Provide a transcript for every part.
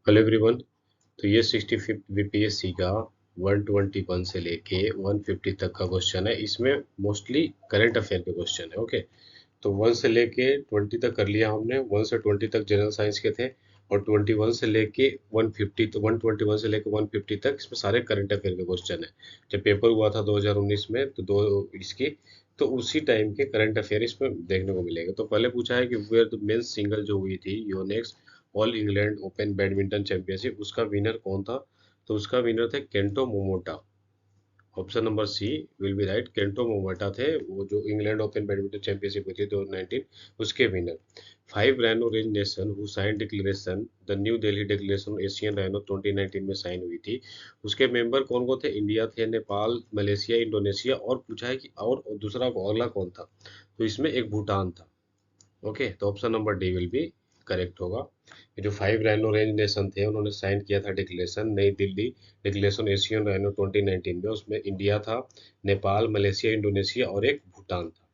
Hello everyone. तो ये 65 BPSC का 121 से लेके 150 तक का क्वेश्चन है। इसमें मोस्टली करंट अफेयर के क्वेश्चन है। ओके, तो 1 से लेके 20 तक कर लिया हमने। 1 से 20 तक जनरल साइंस के थे और 21 से लेके 150, तो 121 से लेके 150 तक इसमें सारे करंट अफेयर के क्वेश्चन है। जब पेपर हुआ था 2019 में तो दो इसकी, तो उसी टाइम के करंट अफेयर इसमें देखने को मिलेगा। तो पहले पूछा है कि वेयर द मेंस सिंगल जो हुई थी Yonex All England Open badminton championship, उसका विनर कौन था? तो उसका विनर थे Kento Momota. Option number C will be right. Kento Momota थे वो, जो इंग्लैंड ओपन बैडमिंटन चैंपियनशिप हुई थी 2019, उसके winner. Five rhino range nation who sign declaration, the New Delhi declaration Asian rhino 2019 में साइन हुई थी। उसके मेंबर कौन कौन थे? इंडिया थे, नेपाल, मलेशिया, इंडोनेशिया, और पूछा है कि और दूसरा अगला कौन था? तो इसमें एक भूटान था। ओके, तो option number D will be correct होगा। ये जो फाइव राइनो रेंज नेशन थे उन्होंने साइन किया था डिक्लेरेशन, नई दिल्ली डिक्लेरेशन एशियन राइनो 2019 में। उसमें इंडिया था, नेपाल, मलेशिया, इंडोनेशिया और एक भूटान था।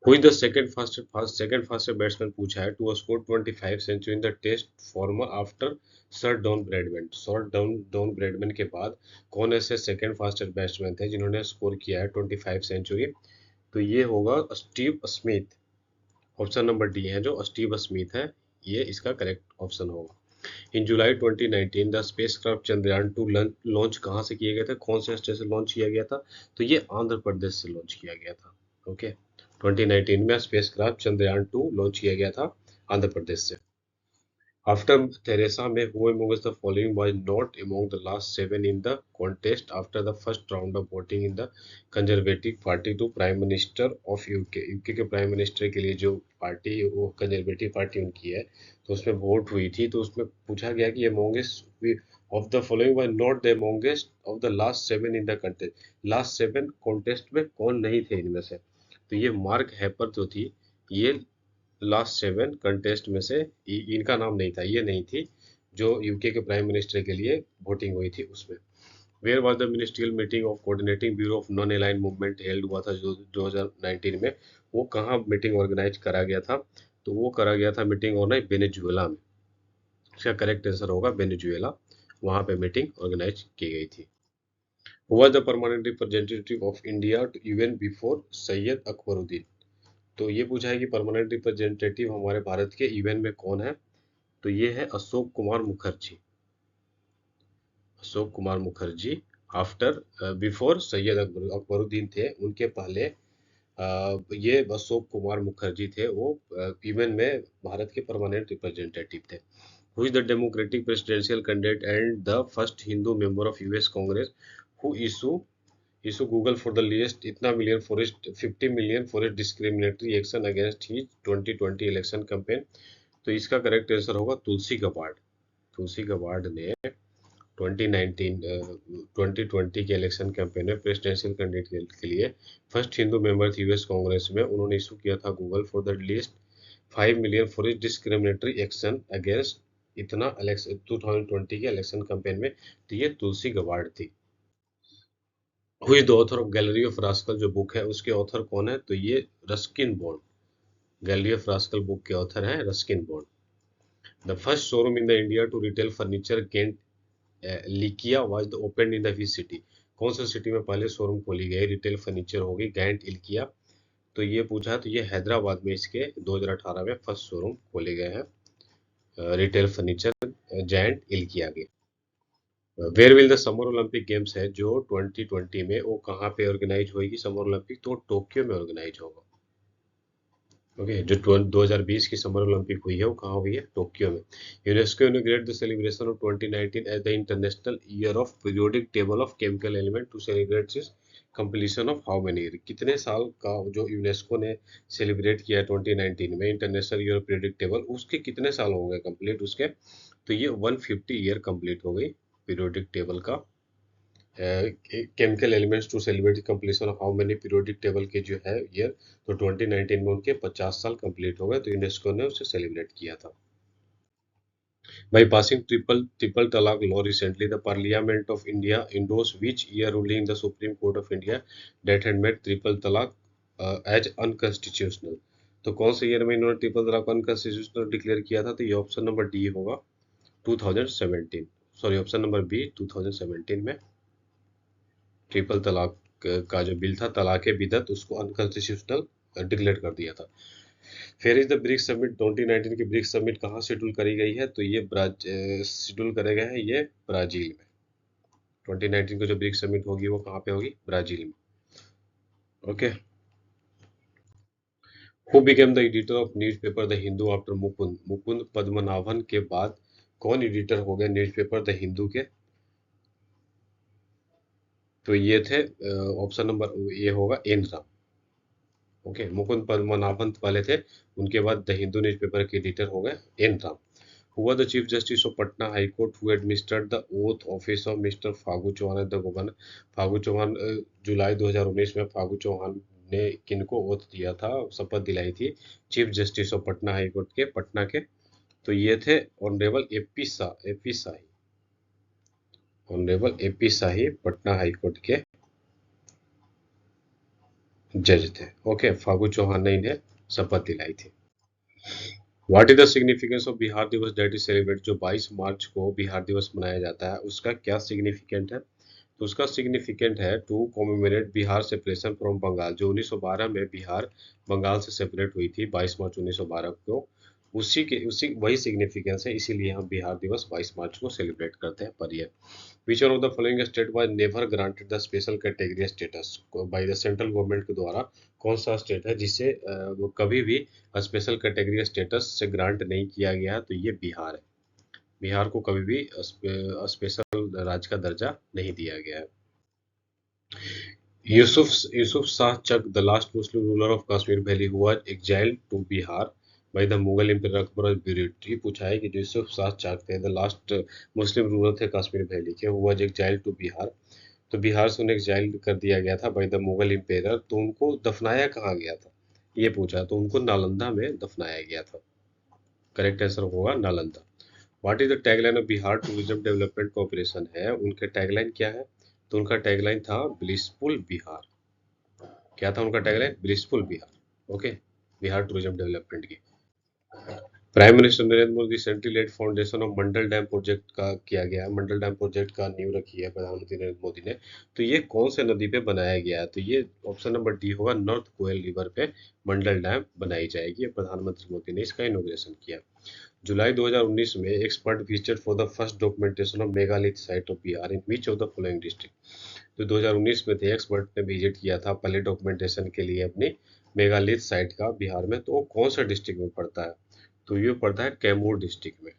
Who is the second fastest batsman पूछा है to score 25 century in the test former after sir Don Bradman. Sir Don Bradman के बाद कौन ऐसे सेकंड फास्टेस्ट बैट्समैन थे जिन्होंने स्कोर किया है 25 सेंचुरी? तो ये होगा Steve Smith. Option number D है जो स्टीव स्मिथ है, ये इसका करेक्ट ऑप्शन होगा। इन जुलाई 2019 द स्पेसक्राफ्ट चंद्रयान 2 लॉन्च कहाँ से किए गए थे? कौन से स्टेशन से लॉन्च किया गया था? तो ये आंध्र प्रदेश से लॉन्च किया गया था। ओके, 2019 में स्पेसक्राफ्ट चंद्रयान 2 लॉन्च किया गया था आंध्र प्रदेश से। After Theresa May, who among the following was not among the last seven in the contest after the first round of voting in the Conservative Party to Prime Minister of UK? UK के prime minister के लिए जो party, वो conservative party उनकी है, तो उसमें vote हुई थी। तो उसमें पूछा गया कि amongst of the following were not the amongst of the last seven in the contest. Last seven contest में कौन नहीं थे इनमें से? तो ये मार्क हैपर जो थी, ये लास्ट सेवन कंटेस्ट में से इनका नाम नहीं था, ये नहीं थी जो यूके के प्राइम मिनिस्टर के लिए वोटिंग हुई थी उसमें। Where was the ministerial meeting of coordinating bureau of non aligned movement held हुआ था जो 2019 में? वो कहाँ मीटिंग ऑर्गेनाइज करा गया था? तो वो करा गया था मीटिंग ऑर्गेनाइज वेनेजुएला में। इसका करेक्ट आंसर होगा वेनेजुएला, वहां पे मीटिंग ऑर्गेनाइज की गई थी। Who was the permanent representative of India to UN before Syed Akbaruddin? तो ये पूछा है कि परमानेंट रिप्रेजेंटेटिव हमारे भारत के यूएन में कौन है? तो ये है अशोक कुमार मुखर्जी। अशोक कुमार मुखर्जी आफ्टर, बिफोर सैयद अकबरुद्दीन थे, उनके पहले ये अशोक कुमार मुखर्जी थे, वो यूएन में भारत के परमानेंट रिप्रेजेंटेटिव थे। Who is the democratic presidential candidate and the first Hindu member of US Congress who issue Google for the list इतना million forest 50 million forest discriminatory action against his 2020 election campaign? तो इसका correct answer होगा तुलसी Gabbard. तुलसी Gabbard ने 2019 2020 के election campaign में presidential candidate के लिए first Hindu member थे यूएस कांग्रेस में। उन्होंने इशू किया था Google for the list 5 million forest discriminatory action against इतना इलेक्शन 2020 के इलेक्शन कैंपेन में। तो ये तुलसी गबार्ड थी। Who is the author of gallery of rascal जो बुक है, उसके ऑथर कौन है? तो ये Ruskin bond. Gallery of rascal book के ऑथर हैं Ruskin Bond. The first showroom in the India to retail furniture giant Ikea was the open in the which city? कौन सा सिटी में पहले शोरूम खोली गई रिटेल फर्नीचर होगी giant Ikea? तो ये पूछा, तो ये हैदराबाद में इसके 2018 में फर्स्ट शोरूम खोले गए हैं रिटेल फर्नीचर जैंट इल्किया के। Where will the summer Olympic games है जो 2020 में, वो कहाँ पे ऑर्गेनाइज होगी समर ओलंपिक? तो टोक्यो में ऑर्गेनाइज होगा। ओके, जो 2020 की समर ओलंपिक हुई है वो कहाँ हुई है? टोक्यो में। UNESCO inaugurate the celebration of 2019 as the international year of periodic table of chemical element to celebrate its completion of how many year? कितने साल का जो यूनेस्को ने सेलिब्रेट किया है 2019 में international year of periodic table, उसके कितने साल हो गए कंप्लीट उसके? तो ये 150 ईयर कंप्लीट हो गई पीरियोडिक टेबल का, chemical elements to celebrate completion of how many periodic table के जो है ईयर। तो 2019 में उनके 50 साल कंप्लीट हो गए, तो यूनेस्को ने उसे सेलिब्रेट किया था। By passing triple talaq law recently the parliament of India endorse which year ruling the supreme court of India that had made triple talaq as unconstitutional? तो कौन से ईयर में इन्होंने ट्रिपल तलाक अनकॉन्स्टिट्यूशनल डिक्लेयर किया था? तो ये ऑप्शन नंबर डी होगा। 2017, सॉरी ऑप्शन नंबर बी 2017 में ट्रिपल तलाक का जो बिल था, तलाक बिदत, उसको अनकॉन्स्टिट्यूशनल डिक्लेयर कर दिया था। फिर इज द ब्रिक्स समिट 2019 की ब्रिक्स समिट कहाँ शेड्यूल करी गई है? तो ये शेड्यूल करे गए हैं ये ब्राजील में। 2019 को जो ब्रिक्स समिट होगी वो कहाँ पे होगी? ब्राजील में। Okay. Who became the editor of newspaper the Hindu after Mukund? Mukund Padmanabhan के बाद कौन एडिटर हो गए न्यूज़पेपर द हिंदू के? तो ये थे ऑप्शन नंबर ये होगा एन राम। ओके, मुकुंद पद्मनाभन वाले थे, उनके बाद द हिंदू न्यूज़पेपर के एडिटर हो गए N Ram. Who was the Chief Justice of Patna High Court who administered the oath office of Mr. Phagu Chauhan at the governor? Phagu Chauhan जुलाई 2019 में फागू चौहान ने किनको ओथ दिया था, शपथ दिलाई थी chief justice of Patna high court के, पटना के? तो ये थे ऑनरेबल एपी शाही, ऑनरेबल एपी शाही पटना हाई कोर्ट के जज थे। ओके, फागू चौहान ने इन्हें शपथ दिलाई थी। What is the significance of Bihar दिवस दैट इज सेलिब्रेट? जो 22 मार्च को बिहार दिवस मनाया जाता है, उसका क्या सिग्निफिकेंट है? तो उसका सिग्निफिकेंट है to commemorate Bihar separation from Bengal. जो 1912 में बिहार बंगाल से सेपरेट हुई थी 22 मार्च 1912 को, उसी वही सिग्निफिकेंस है, इसीलिए हम बिहार दिवस 22 मार्च को सेलिब्रेट करते हैं per year. Which one of the following state was never granted the special category status by the central government के द्वारा? कौन सा स्टेट है जिसे वो कभी भी स्पेशल कैटेगरी स्टेटस से ग्रांट नहीं किया गया? तो ये बिहार है। बिहार को कभी भी स्पेशल राज्य का दर्जा नहीं दिया गया है। Yusuf Shah Chak, the last Muslim ruler of Kashmir valley, who was exiled to Bihar by the Mughal empire Akbar beauty. पूछा है कि जो यूसुफ शाह चक थे, द लास्ट मुस्लिम रूलर थे कश्मीर वैली के, who was exiled to Bihar, तो बिहार से उन्हें एक्साइल कर दिया गया था बाय द मुगल एम्पायर। तो उनको दफनाया कहाँ गया था ये पूछा, तो उनको नालंदा में दफनाया गया था। करेक्ट आंसर होगा Nalanda. What is the tagline of Bihar tourism development corporation है? उनके टैगलाइन क्या है? तो उनका टैगलाइन था ब्लिसफुल बिहार। क्या था उनका tagline? Blissful Bihar. Okay, Bihar tourism development की। Prime minister Narendra Modi recently led foundation of Mandal dam project का किया गया है। मंडल डैम प्रोजेक्ट का नींव रखी है प्रधानमंत्री नरेंद्र मोदी ने। तो ये कौन से नदी पे बनाया गया है? तो ये ऑप्शन नंबर डी होगा, नॉर्थ कोयल रिवर पे मंडल डैम बनाई जाएगी। प्रधानमंत्री मोदी ने इसका इनॉग्रेशन किया। जुलाई 2019 में expert visited for the first documentation of megalith site of Bihar in which of the following district? तो 2019 में थे, एक्सपर्ट ने विजिट किया था पहले डॉक्यूमेंटेशन के लिए अपनी मेगालिथ साइट का बिहार में। तो वो कौन सा डिस्ट्रिक्ट में पड़ता है? तो ये पड़ता है कैमूर डिस्ट्रिक्ट में।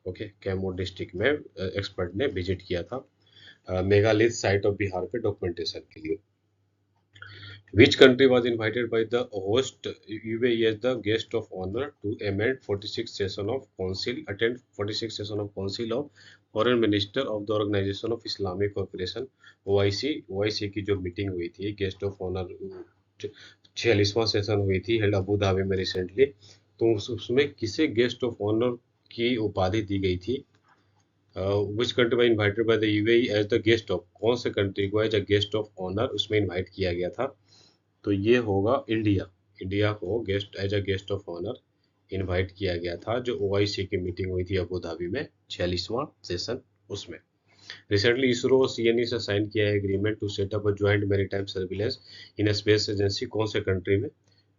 ओके, कैमूर डिस्ट्रिक्ट में एक्सपर्ट ने विजिट किया था मेगालिथ साइट ऑफ बिहार पे डॉक्यूमेंटेशन के लिए। Which country was invited by the host UAE as the guest of honor to amend 46th session of council, attend 46th session of council of foreign minister of the organization of Islamic cooperation OIC? OIC की जो meeting हुई थी guest of honour 46वां session हुई थी held Abu Dhabi में recently, तो उसमें किसे गेस्ट ऑफ ऑनर की उपाधि दी गई थी? Which country was invited by the UAE as the guest of? कौन से कंट्री को as a guest of honour उसमें इनवाइट किया गया था? तो ये होगा इंडिया। इंडिया को guest as a guest of honour invite किया गया था, जो ओआईसी की मीटिंग हुई थी अबू धाबी में 46वां सेशन उसमें। रिसेंटली इसरो और सीएनई से साइन किया है agreement to set up a joint maritime surveillance in space agency. कौन से कंट्री में?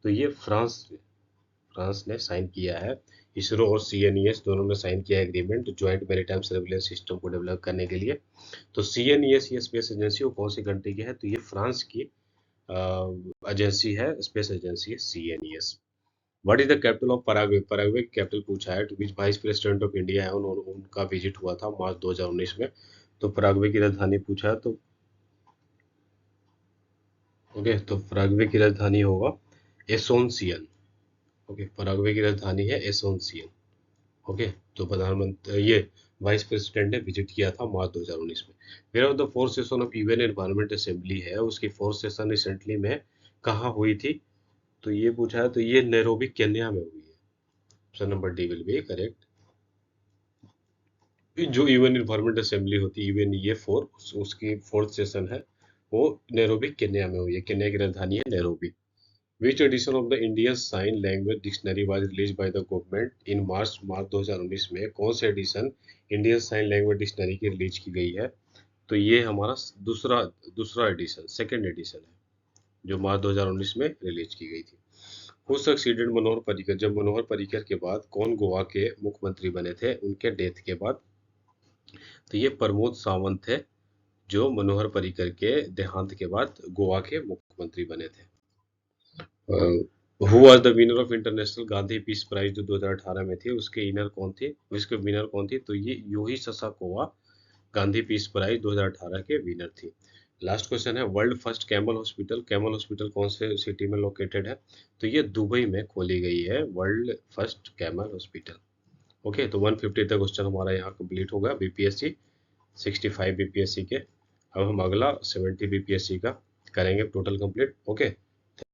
तो ये फ्रांस ने साइन किया है। इसरो और सीएनईएस दोनों ने साइन किया है agreement joint maritime surveillance system को डेवलप करने के लिए। तो सीएनईएस ये स्पेस एजेंसी वो कौन सी कंट्री की है? तो ये फ्रांस की एजेंसी है, स्पेस एजेंसी है CNES. What is the capital of Paraguay? Paraguay की कैपिटल पूछा है। विच वाइस प्रेसिडेंट ऑफ इंडिया है, उनका विजिट हुआ था मार्च 2019 में। तो पराग्वे की राजधानी पूछा है, तो ओके, तो पराग्वे की राजधानी होगा एसोनसियन। ओके, पराग्वे की राजधानी है एसोनसियन। ओके, तो प्रधानमंत्री ये वाइस प्रेसिडेंट ने विजिट किया था मार्च 2019 में। Where of the fourth session of UN environment assembly है, उसकी फोर्थ सेशन रिसेंटली में कहाँ हुई थी? तो ये पूछा है, तो ये नैरोबी केन्या में हुई है। Option number D will be correct. जो यूएन एनवायरनमेंट असेंबली होती है यूएन ये उसकी फोर्थ सेशन है, वो नैरोबी केन्या में हुई है। केन्या की राजधानी है Nairobi. Which edition of the Indian sign language dictionary was release by the government in March 2019 में कौन से edition Indian sign language dictionary की रिलीज की गई है? तो ये हमारा दूसरा दूसरा एडिशन, सेकंड एडिशन है जो मार्च 2019 में रिलीज की गई थी। हु सक्सीडेड मनोहर पर्रिकर, जब मनोहर पर्रिकर के बाद कौन गोवा के मुख्यमंत्री बने थे उनके डेथ के बाद? तो ये प्रमोद सावंत थे जो मनोहर पर्रिकर के देहांत के बाद गोवा के मुख्यमंत्री बने थे। Who was the winner of international Gandhi peace prize जो 2018 में थी, उसके विनर कौन थी? उसके विनर कौन थी? तो ये यूही ससाकोवा गांधी पीस प्राइज 2018 के विनर थी। लास्ट क्वेश्चन है, world first camel hospital, camel hospital कौन से सिटी में लोकेटेड है? तो ये दुबई में खोली गई है world first camel hospital. Okay, तो 150 तक क्वेश्चन हमारा यहाँ कंप्लीट होगा बीपीएससी 65 बीपीएससी के। अब हम अगला 70 बीपीएससी का करेंगे टोटल कंप्लीट। ओके।